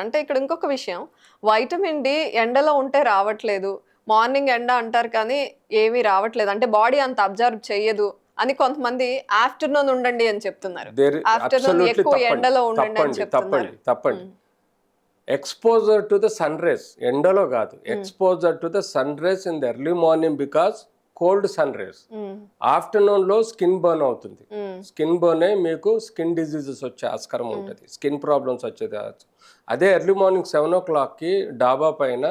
అంటే ఇక్కడ ఇంకొక విషయం, వైటమిన్ డి ఎండలో ఉంటే రావట్లేదు. మార్నింగ్ ఎండ అంటారు కానీ ఏమీ రావట్లేదు. అంటే బాడీ అంత అబ్జర్వ్ చెయ్యదు అని కొంతమంది ఆఫ్టర్‌నూన్ ఉండండి అని చెప్తున్నారు. ఆఫ్టర్‌నూన్ ఎక్కువ ఎండలో ఉండండి అని చెప్తున్నారు. తప్పండి. Exposure to the sun rays, ఎండలో కాదు, exposure to the sun rays in the early morning because cold sun rays. ఆఫ్టర్నూన్లో స్కిన్ బర్న్ అవుతుంది. స్కిన్ బర్న్ అయి మీకు స్కిన్ డిజీజెస్ వచ్చే ఆస్కారం ఉంటుంది, స్కిన్ ప్రాబ్లమ్స్ వచ్చేది. అదే ఎర్లీ మార్నింగ్ 7 o'clockకి డాబా పైన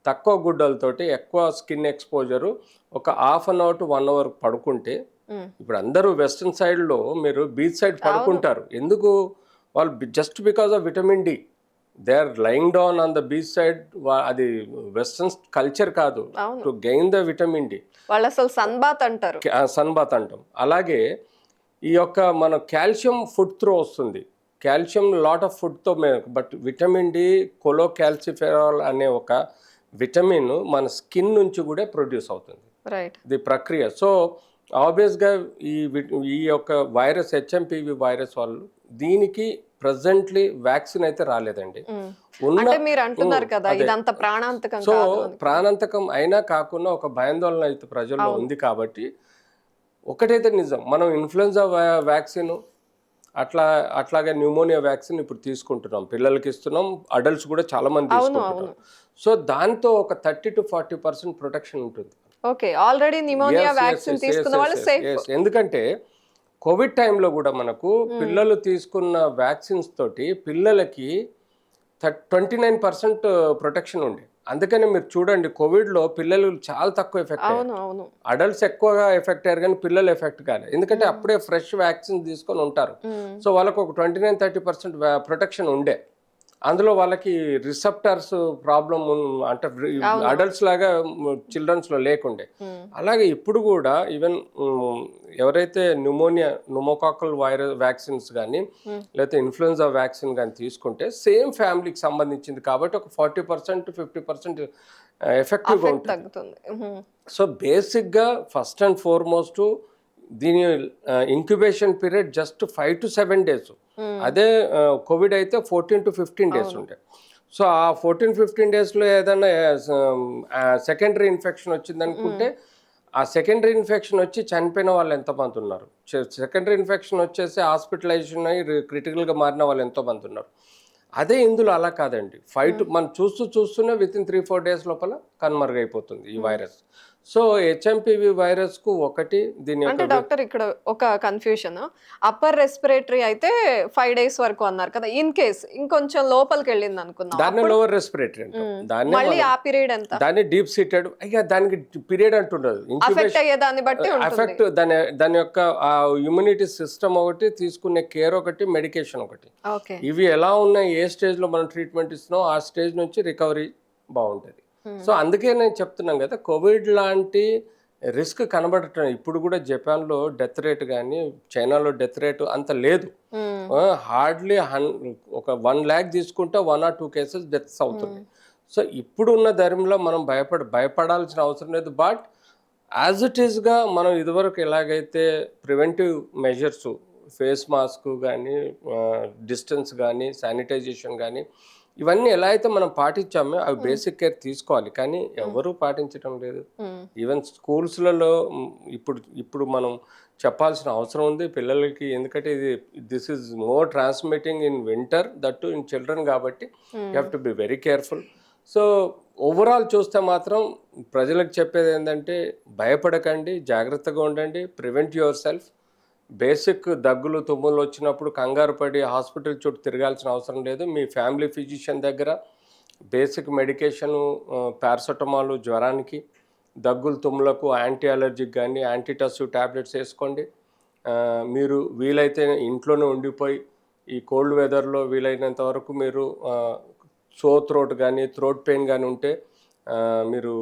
తక్కువ గుడ్డలతోటి ఎక్కువ స్కిన్ ఎక్స్పోజరు ఒక half an hour to 1 hour పడుకుంటే, ఇప్పుడు అందరూ వెస్ట్రన్ సైడ్లో మీరు బీచ్ సైడ్ పడుకుంటారు. ఎందుకు? వాళ్ళు just because of vitamin D they are lying down on the beach side. అది వెస్ట్రన్ కల్చర్ కాదు to gain the vitamin D. వాళ్ళు అసలు సన్ బాత్ అంటారు, సన్ బాత్ అంటాం. అలాగే ఈ యొక్క మన కాల్షియం ఫుడ్ త్రూ వస్తుంది. కాల్షియం లాట్ ఆఫ్ ఫుడ్తో బట్ విటమిన్ డి కొలోకాల్సిఫెరాల్ అనే ఒక విటమిన్ మన స్కిన్ నుంచి కూడా ప్రొడ్యూస్ అవుతుంది, ఇది ప్రక్రియ. సో ఆబ్వియస్గా ఈ యొక్క వైరస్ హెచ్ఎంపివి వైరస్ వాళ్ళు దీనికి ప్రజెంట్లీ వ్యాక్సిన్ అయితే రాలేదండి. సో ప్రాణాంతకం అయినా కాకుండా ఒక భయాందోళన అయితే ప్రజల్లో ఉంది. కాబట్టి ఒకటైతే నిజం, మనం ఇన్ఫ్లుయెన్జా వ్యాక్సిన్ అట్లాగే న్యూమోనియా వ్యాక్సిన్ ఇప్పుడు తీసుకుంటున్నాం, పిల్లలకి ఇస్తున్నాం, అడల్ట్స్ కూడా చాలా మంది తీసుకుంటున్నాం. సో దాంతో ఒక 30 to 40% ప్రొటెక్షన్ ఉంటుంది. ఎందుకంటే కోవిడ్ టైంలో కూడా మనకు పిల్లలు తీసుకున్న వ్యాక్సిన్స్ తోటి పిల్లలకి 29% ప్రొటెక్షన్ ఉండే. అందుకనే మీరు చూడండి, కోవిడ్లో పిల్లలు చాలా తక్కువ ఎఫెక్ట్ అయ్యారు, అడల్ట్స్ ఎక్కువగా ఎఫెక్ట్ అయ్యారు కానీ పిల్లలు ఎఫెక్ట్ కాలేదు. ఎందుకంటే అప్పుడే ఫ్రెష్ వ్యాక్సిన్ తీసుకొని ఉంటారు. సో వాళ్ళకు ఒక 29-30% ప్రొటెక్షన్ ఉండే. అందులో వాళ్ళకి రిసెప్టర్స్ ప్రాబ్లం అంటే అడల్ట్స్ లాగా చిల్డ్రన్స్లో లేకుండే. అలాగే ఇప్పుడు కూడా ఈవెన్ ఎవరైతే న్యూమోకాకల్ వైరస్ వ్యాక్సిన్స్ కానీ లేకపోతే ఇన్ఫ్లుయెన్జా వ్యాక్సిన్ కానీ తీసుకుంటే సేమ్ ఫ్యామిలీకి సంబంధించింది కాబట్టి ఒక 40% to 50% ఎఫెక్టివ్గా ఉంటుంది. సో బేసిక్గా ఫస్ట్ అండ్ ఫార్మోస్ట్ దీని incubation period just 5 to 7 days. అదే కోవిడ్ అయితే 14 to 15 days ఉంటాయి. సో ఆ 14-15 daysలో ఏదైనా సెకండరీ ఇన్ఫెక్షన్ వచ్చింది అనుకుంటే ఆ సెకండరీ ఇన్ఫెక్షన్ వచ్చి చనిపోయిన వాళ్ళు ఎంతమంది ఉన్నారు, సెకండరీ ఇన్ఫెక్షన్ వచ్చేసి హాస్పిటలైజేషన్ అయ్యి క్రిటికల్గా మారిన వాళ్ళు ఎంతోమంది ఉన్నారు. అదే ఇందులో అలా కాదండి, మనం చూస్తూనే వితిన్ 3-4 days లోపల కనుమరుగైపోతుంది ఈ వైరస్. సో హెచ్ఎంపివి వైరస్ కు ఒకటి దీని అంటే డాక్టర్ ఇక్కడ ఒక కన్ఫ్యూషన్, అప్పర్ రెస్పిరేటరీ అయితే 5 days వరకు అన్నారు కదా, ఇన్ కేస్ ఇంకొంచెం లోపలికి వెళ్ళింది అనుకుందాం, దాన్ని లోవర్ రెస్పిరేటరీ అంటాం. దాన్ని మళ్ళీ ఆ పీరియడ్ ఎంత, దాన్ని డీప్ సీటెడ్ అయ్యా, దానికి పీరియడ్ అంటుండదు, ఎఫెక్ట్ అయ్యే దాన్ని బట్టి ఎఫెక్ట్ దాని యొక్క ఇమ్యూనిటీ సిస్టమ్ ఒకటి, తీసుకునే కేర్ ఒకటి, మెడికేషన్ ఒకటి, ఇవి ఎలా ఉన్నాయి, ఏ స్టేజ్ లో మనం ట్రీట్మెంట్ ఇస్తున్నాం ఆ స్టేజ్ నుంచి రికవరీ బాగుంటుంది. సో అందుకే నేను చెప్తున్నాను కదా, కోవిడ్ లాంటి రిస్క్ కనబడటం ఇప్పుడు కూడా జపాన్లో డెత్ రేట్ కానీ చైనాలో డెత్ రేట్ అంత లేదు. హార్డ్లీ ఒక 1 lakh తీసుకుంటే 1 or 2 cases డెత్స్ అవుతుంది. సో ఇప్పుడున్న ధర్మంలో మనం భయపడాల్సిన అవసరం లేదు. బట్ యాజ్ ఇట్ ఈస్గా మనం ఇదివరకు ఎలాగైతే ప్రివెంటివ్ మెజర్స్, ఫేస్ మాస్క్ కానీ, డిస్టెన్స్ కానీ, శానిటైజేషన్ కానీ, ఇవన్నీ ఎలా అయితే మనం పాటించామో అవి బేసిక్ కేర్ తీసుకోవాలి. కానీ ఎవరు పాటించడం లేదు. ఈవెన్ స్కూల్స్లలో ఇప్పుడు మనం చెప్పాల్సిన అవసరం ఉంది పిల్లలకి. ఎందుకంటే this is more transmitting in winter, that too in children, కాబట్టి you have to be very careful. So overall చూస్తే మాత్రం ప్రజలకు చెప్పేది ఏంటంటే, భయపడకండి, జాగ్రత్తగా ఉండండి, ప్రివెంట్ యువర్ సెల్ఫ్. బేసిక్ దగ్గులు తుమ్ములు వచ్చినప్పుడు కంగారు పడి హాస్పిటల్ చుట్టూ తిరగాల్సిన అవసరం లేదు. మీ ఫ్యామిలీ ఫిజిషియన్ దగ్గర బేసిక్ మెడికేషను, పారాసెటమాల్ జ్వరానికి, దగ్గులు తుమ్ములకు, యాంటీ అలర్జిక్ కానీ యాంటీటస్సివ్ ట్యాబ్లెట్స్ వేసుకోండి. మీరు వీలైతే ఇంట్లోనే ఉండిపోయి ఈ కోల్డ్ వెదర్లో వీలైనంత వరకు మీరు థ్రోట్ కానీ థ్రోట్ పెయిన్ కానీ ఉంటే మీరు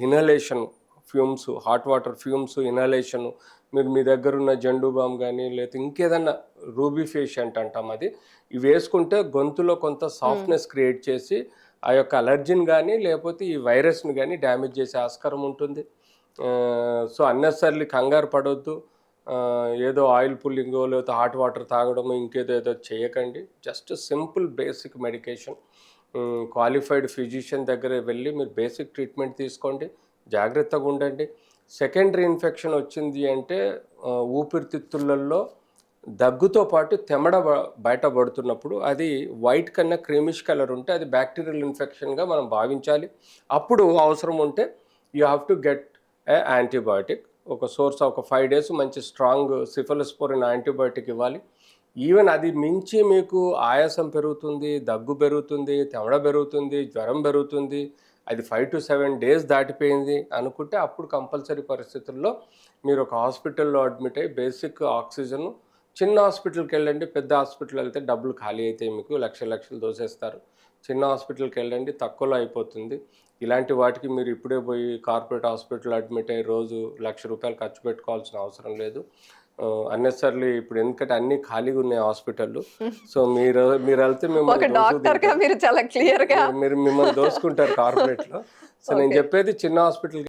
inhalation fumes, hot water fumes inhalation, మీరు మీ దగ్గర ఉన్న జండు బామ్ కానీ లేకపోతే ఇంకేదన్నా రూబిఫేషియంట్ అంటాం, అది ఇవి వేసుకుంటే గొంతులో కొంత సాఫ్ట్నెస్ క్రియేట్ చేసి ఆ యొక్క అలర్జీని కానీ లేకపోతే ఈ వైరస్ని కానీ డ్యామేజ్ చేసే ఆస్కారం ఉంటుంది. సో అన్నెసర్లీ కంగారు పడవద్దు. ఏదో ఆయిల్ పుల్లింగో లేకపోతే హాట్ వాటర్ తాగడము ఇంకేదో చేయకండి. Just simple basic medication qualified physician దగ్గర వెళ్ళి మీరు బేసిక్ ట్రీట్మెంట్ తీసుకోండి, జాగ్రత్తగా ఉండండి. సెకండరీ ఇన్ఫెక్షన్ వచ్చింది అంటే ఊపిరితిత్తులలో దగ్గుతో పాటు తెమడ బయటపడుతున్నప్పుడు అది వైట్ కన్నా క్రీమిష్ కలర్ ఉంటే అది బ్యాక్టీరియల్ ఇన్ఫెక్షన్గా మనం భావించాలి. అప్పుడు అవసరం ఉంటే you have to get a antibiotic. ఒక సోర్స్ ఒక 5 days మంచి స్ట్రాంగ్ సిఫిలిస్పోరిన్ యాంటీబయాటిక్ ఇవ్వాలి. ఈవెన్ అది మించి మీకు ఆయాసం పెరుగుతుంది, దగ్గు పెరుగుతుంది, తెమడ పెరుగుతుంది, జ్వరం పెరుగుతుంది, అది 5 to 7 days దాటిపోయింది అనుకుంటే అప్పుడు కంపల్సరీ పరిస్థితుల్లో మీరు ఒక హాస్పిటల్లో అడ్మిట్ అయ్యి బేసిక్ ఆక్సిజన్, చిన్న హాస్పిటల్కి వెళ్ళండి. పెద్ద హాస్పిటల్ వెళ్తే డబ్బులు ఖాళీ అయితే మీకు లక్షలు దోసేస్తారు. చిన్న హాస్పిటల్కి వెళ్ళండి, తక్కువలో అయిపోతుంది. ఇలాంటి వాటికి మీరు ఇప్పుడే పోయి కార్పొరేట్ హాస్పిటల్ అడ్మిట్ అయ్యి రోజు ₹1,00,000 ఖర్చు పెట్టుకోవాల్సిన అవసరం లేదు. అన్నెసర్లీ ఇప్పుడు ఎందుకంటే అన్ని ఖాళీగా ఉన్నాయి హాస్పిటల్. సో మీరు వెళ్తే మీరు చాలా క్లియర్ గా మిమ్మల్ని దోసుకుంటారు కార్పొరేట్లో. సో నేను చెప్పేది చిన్న హాస్పిటల్